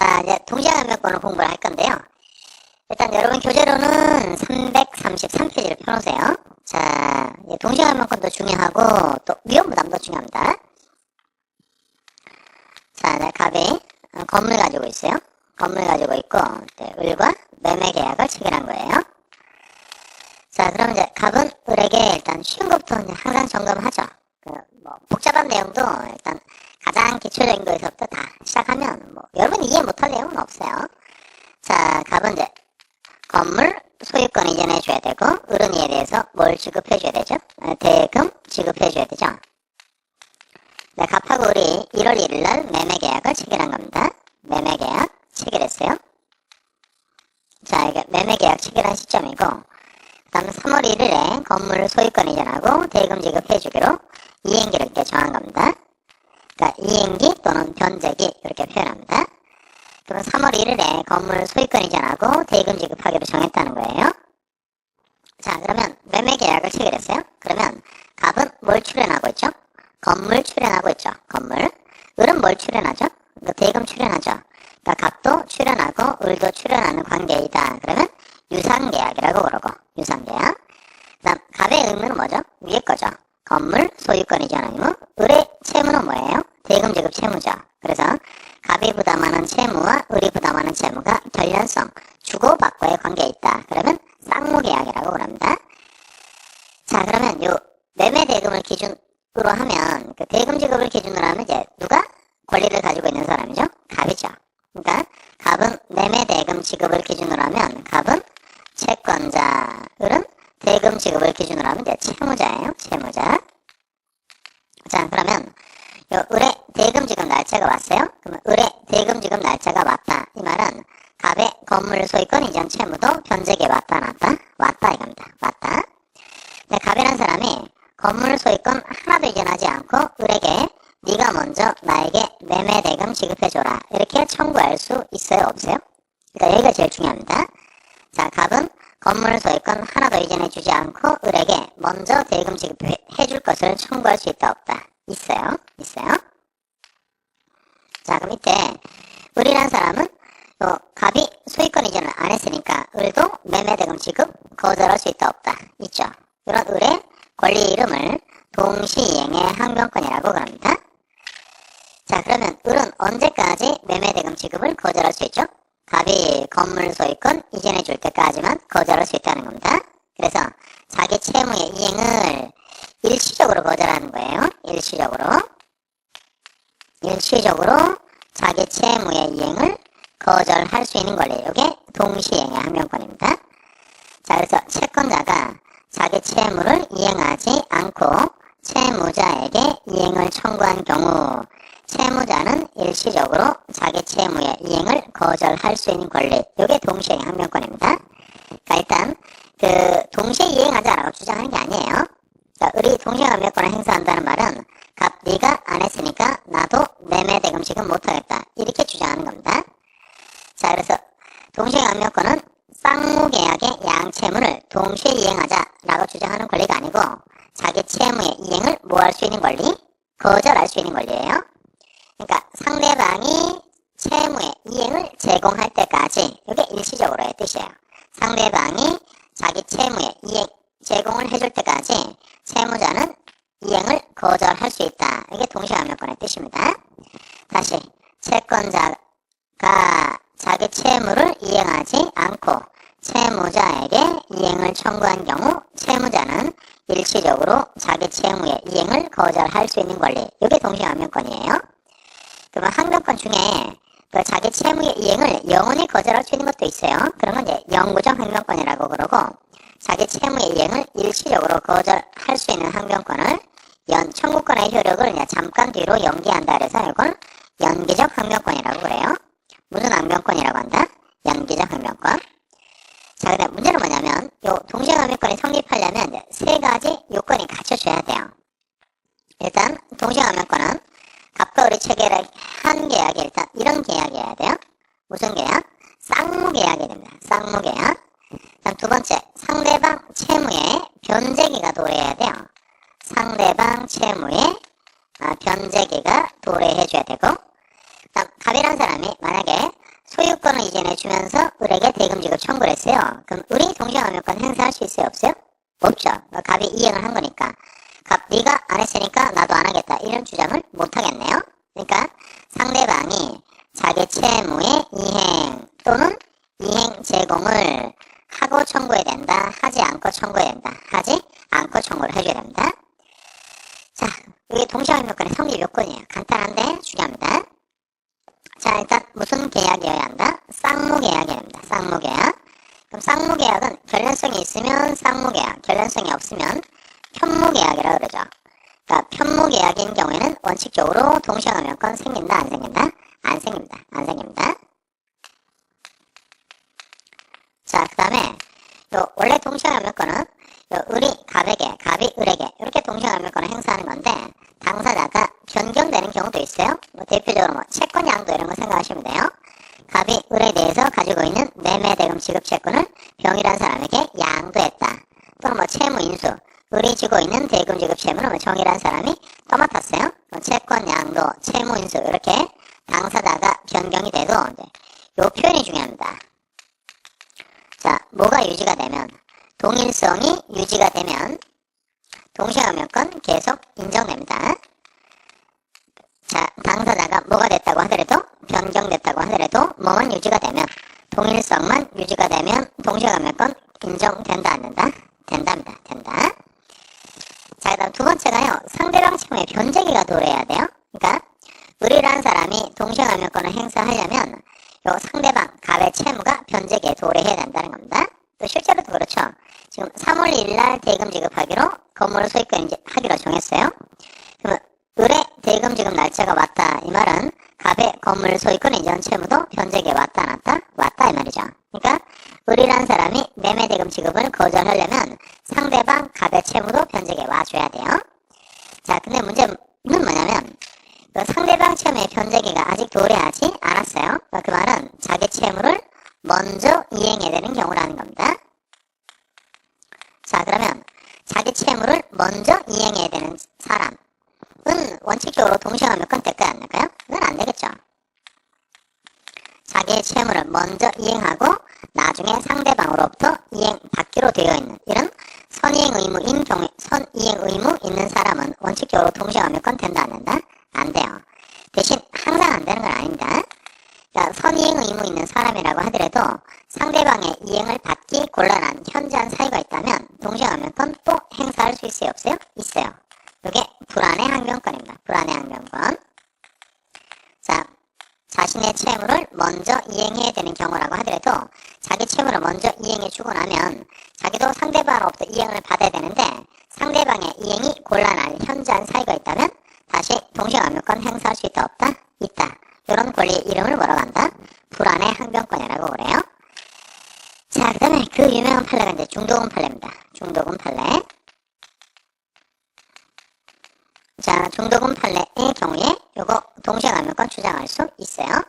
자, 이제 동시행항명권을 공부를 할 건데요. 일단 여러분 교재로는 333페이지를 펴놓으세요. 자, 동시행항명권도 중요하고 또 위험부담도 중요합니다. 자, 네, 갑이 건물 가지고 있어요. 건물 가지고 있고 을과 매매 계약을 체결한 거예요. 자, 그럼 이제 갑은 을에게 일단 쉬운 것부터 이제 항상 점검하죠. 뭐 복잡한 내용도 일단 가장 기초적인 거에서부터 다 시작하면 뭐 여러분이 이해 못할 내용은 없어요. 자, 갑은 이제 건물 소유권 이전해 줘야 되고 을은 이에 대해서 뭘 지급해 줘야 되죠? 대금 지급해 줘야 되죠. 네, 갑하고 을이 1월 1일 날 매매 계약을 체결한 겁니다. 매매 계약 체결했어요. 자, 이게 매매 계약 체결한 시점이고 다음 3월 1일에 건물 소유권 이전하고 대금 지급해 주기로 이행기를 이렇게 정한 겁니다. 그러니까 이행기 또는 변제기 이렇게 표현합니다. 그럼 3월 1일에 건물 소유권 이전하고 대금 지급하기로 정했다는 거예요. 자, 그러면 매매 계약을 체결했어요. 그러면 갑은 뭘 출연하고 있죠? 건물 출연하고 있죠. 건물. 을은 뭘 출연하죠? 대금 출연하죠. 그러니까 갑도 출연하고 을도 출연하는 관계이다. 그러면 유상계약이라고 그러고 유상계약. 그 다음 갑의 의무는 뭐죠? 위에 거죠. 건물 소유권 이전 의무. 을의 채무는 뭐예요? 대금 지급 채무죠. 그래서 갑이 부담하는 채무와 을이 부담하는 채무가 결연성, 주고받고의 관계에 있다. 그러면 쌍무계약이라고 그럽니다. 자, 그러면 요 매매 대금을 기준으로 하면 그 대금 지급을 기준으로 하면 이제 누가 권리를 가지고 있는 사람이죠? 갑이죠. 그러니까 갑은 매매 대금 지급을 기준으로 하면 갑은 채권자, 을은 대금 지급을 기준으로 하면 이제 채무자예요. 채무자. 자, 그러면 요 을의 대금 지급 날짜가 왔어요. 그러면 을의 대금 지급 날짜가 왔다. 이 말은 갑의 건물 소유권 이전 채무도 변제기에 왔다 놨다? 왔다 이겁니다. 왔다. 근데 갑이라는 사람이 건물 소유권 하나도 이전하지 않고 을에게 네가 먼저 나에게 매매 대금 지급해줘라 이렇게 청구할 수 있어요? 없어요? 그러니까 여기가 제일 중요합니다. 자, 갑은 건물 소유권 하나도 이전해주지 않고 을에게 먼저 대금 지급해줄 것을 청구할 수 있다 없다? 있어요. 있어요. 자, 그럼 이때 을이라는 사람은 갑이 소유권 이전을 안 했으니까 을도 매매 대금 지급 거절할 수 있다 없다? 있죠. 이런 을의 권리 이름을 동시이행의 항변권이라고 그럽니다. 자, 그러면 을은 언제까지 매매대금 지급을 거절할 수 있죠? 갑이 건물 소유권 이전해 줄 때까지만 거절할 수 있다는 겁니다. 그래서 자기 채무의 이행을 일시적으로 거절하는 거예요. 일시적으로 자기 채무의 이행을 거절할 수 있는 권리. 이게 동시이행의 항변권입니다. 자, 그래서 채권자가 자기 채무를 이행하지 않고 채무자에게 이행을 청구한 경우 채무자는 일시적으로 자기 채무의 이행을 거절할 수 있는 권리. 이게 동시이행 항변권입니다. 그러니까 일단 그 동시에 이행하자라고 주장하는 게 아니에요. 그러니까 을이 동시에 항변권을 행사한다는 말은 갑 네가 안 했으니까 나도 매매 대금 지급 못하겠다 이렇게 주장하는 겁니다. 자, 그래서 동시에 항변권은 쌍무계약의 양채무를 동시에 이행하자라고 주장하는 권리가 아니고 자기 채무의 이행을 뭐 할 수 있는 권리? 거절할 수 있는 권리예요. 그러니까 상대방이 채무의 이행을 제공할 때까지 이게 일시적으로의 뜻이에요. 상대방이 자기 채무의 이행 제공을 해줄 때까지 채무자는 이행을 거절할 수 있다. 이게 동시항변권의 뜻입니다. 다시 채권자가 자기 채무를 이행하지 않고 채무자에게 이행을 청구한 경우 채무자는 일시적으로 자기 채무의 이행을 거절할 수 있는 권리. 이게 동시항변권이에요. 그러면 항변권 중에 그 자기 채무의 이행을 영원히 거절할 수 있는 것도 있어요. 그런 건 이제 영구적 항변권이라고 그러고 자기 채무의 이행을 일시적으로 거절할 수 있는 항변권을 청구권의 효력을 그냥 잠깐 뒤로 연기한다 그래서 이걸 연기적 항변권이라고 그래요. 무슨 항변권이라고 한다? 연기적 항변권. 자, 근데 문제는 뭐냐면 요 동시항변권이 성립하려면 이제 세 가지 요건이 갖춰져야 돼요. 일단 동시항변권은 갑과 을이 체결한 한 계약이 일단 이런 계약이어야 돼요. 무슨 계약? 쌍무계약이 됩니다. 쌍무계약. 그다음 두 번째, 상대방 채무에 변제기가 도래해야 돼요. 상대방 채무에 변제기가 도래해줘야 되고, 그다음 갑이라는 사람이 만약에 지내주면서 을에게 대금 지급 청구를 했어요. 그럼 을이 동시행화명권 행사할 수 있어요? 없어요? 없죠. 갑이 이행을 한 거니까. 갑, 네가 안 했으니까 나도 안 하겠다. 이런 주장을 못 하겠네요. 그러니까 상대방이 자기 채무의 이행 또는 이행 제공을 하고 청구해야 된다. 하지 않고 청구해야 된다. 하지 않고 청구를 해줘야 됩니다. 자, 이게 동시행화명권의 성립 요건이에요. 간단한데 중요합니다. 자, 일단 무슨 계약이어야 한다? 쌍무계약이어야 됩니다. 쌍무계약. 그럼 쌍무계약은 결련성이 있으면 쌍무계약, 결련성이 없으면 편무계약이라고 그러죠. 그러니까 편무계약인 경우에는 원칙적으로 동시행화명권 생긴다, 안 생긴다? 안 생깁니다. 안 생깁니다. 자, 그 다음에 원래 동시행화명권은 을이 갑에게, 갑이 을에게 이렇게 동시행화명권을 행사하는 건데 당사자가 변경되는 경우도 있어요. 대표적으로 채권 양도 이런 거 생각하시면 돼요. 갑이 을에 대해서 가지고 있는 매매대금 지급 채권을 병이라는 사람에게 양도했다. 또는 채무 인수, 을이 지고 있는 대금 지급 채무를 정이라는 사람이 떠맡았어요. 채권 양도, 채무 인수 이렇게 당사자가 변경이 돼도 이제 요 표현이 중요합니다. 자, 뭐가 유지가 되면, 동일성이 유지가 되면 동시행화명권 계속 인정됩니다. 자, 당사자가 뭐가 됐다고 하더라도, 변경됐다고 하더라도 뭐만 유지가 되면, 동일성만 유지가 되면 동시행화명권 인정된다, 안 된다? 된답니다. 된다. 자, 그 다음 두 번째가요, 상대방 채무의 변제기가 도래해야 돼요. 그러니까 을이라는 사람이 동시행화명권을 행사하려면 요 상대방 갑의 채무가 변제기에 도래해야 된다는 겁니다. 또 실제로도 그렇죠. 지금 3월 1일 대금 지급하기로 건물을 소유권 하기로 정했어요. 그러면 을의 대금 지급 날짜가 왔다. 이 말은 갑의 건물 소유권 이전 채무도 변제기에 왔다 안 왔다? 왔다 이 말이죠. 그러니까 을이라는 사람이 매매 대금 지급을 거절하려면 상대방 갑의 채무도 변제기에 와줘야 돼요. 자, 근데 문제는 뭐냐면 상대방 채무의 변제기가 아직 도래하지 않았어요. 그 말은 자기 채무를 먼저 이행해야 되는 경우라는 겁니다. 자, 그러면 자기 채무를 먼저 이행해야 되는 사람은 원칙적으로 동시행화명권 될까요? 안 될까요? 그건 안 되겠죠. 자기의 채무를 먼저 이행하고 나중에 상대방으로부터 이행받기로 되어 있는 이런 선이행 의무인 경우에 선이행 의무 있는 사람은 원칙적으로 동시행화명권 된다 안 된다? 안 돼요. 대신 항상 안 되는 건 아닙니다. 그러니까 선이행 의무 있는 사람이라고 하더라도 상대방의 이행을 받기 곤란한 현저한 사유가 있다면 동시행화명권 또 행사할 수 있어요? 없어요? 있어요. 이게 불안의 항변권입니다. 불안의 항변권. 자, 자신의 채무를 먼저 이행해야 되는 경우라고 하더라도 자기 채무를 먼저 이행해주고 나면 자기도 상대방으로부터 이행을 받아야 되는데 상대방의 이행이 곤란한 현저한 사유가 있다면 다시 동시행화명권 행사할 수 있다 없다? 있다. 이런 권리 이름을 뭐라고 한다? 불안의 항변권이라고 그래요. 자, 그 다음에 그 유명한 판례가 이제 중도금 판례입니다. 중도금 판례. 자, 중도금 판례의 경우에 요거 동시행화명권 주장할 수 있어요.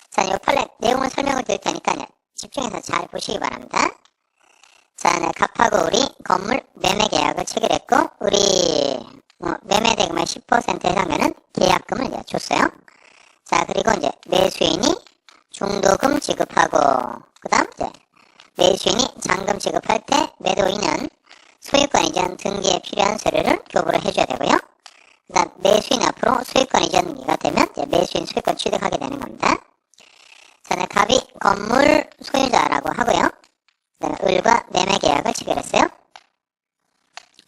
자, 이 판례 내용을 설명을 드릴 테니까 집중해서 잘 보시기 바랍니다. 자, 갑하고 을이 건물 매매 계약을 체결했고 우리 매매 대금의 10% 해당되는 계약금을 이제 줬어요. 자, 그리고 이제 매수인이 중도금 지급하고 그 다음 이제 매수인이 잔금 지급할 때 매도인은 소유권 이전 등기에 필요한 서류를 교부를 해줘야 되고요. 그 다음 매수인 앞으로 소유권 이전기가 되면 이제 매수인 소유권 취득하게 되는 겁니다. 자, 갑이 건물 소유자라고 하고요. 그 다음에 을과 매매 계약을 체결했어요.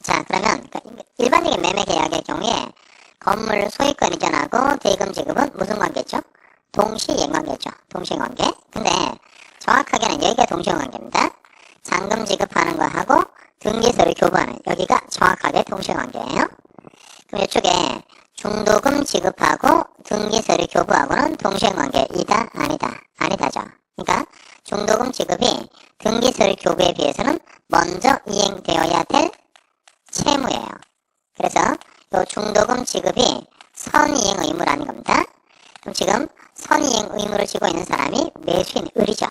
자, 그러면 일반적인 매매 계약의 경우에 건물 소유권 이전하고 대금 지급은 무슨 관계죠? 동시이행 관계죠. 동시이행 관계. 근데 정확하게는 여기가 동시이행 관계입니다. 잔금 지급하는 거하고 등기서류 교부하는 여기가 정확하게 동시이행 관계예요. 그럼 이쪽에 중도금 지급하고 등기서류 교부하고는 동시이행 관계이다 아니다? 아니다죠. 그러니까 중도금 지급이 등기서류 교부에 비해서는 먼저 이행되어야 될 채무예요. 그래서 이 중도금 지급이 선이행 의무라는 겁니다. 그럼 지금 선이행 의무를 지고 있는 사람이 매수인 을이죠.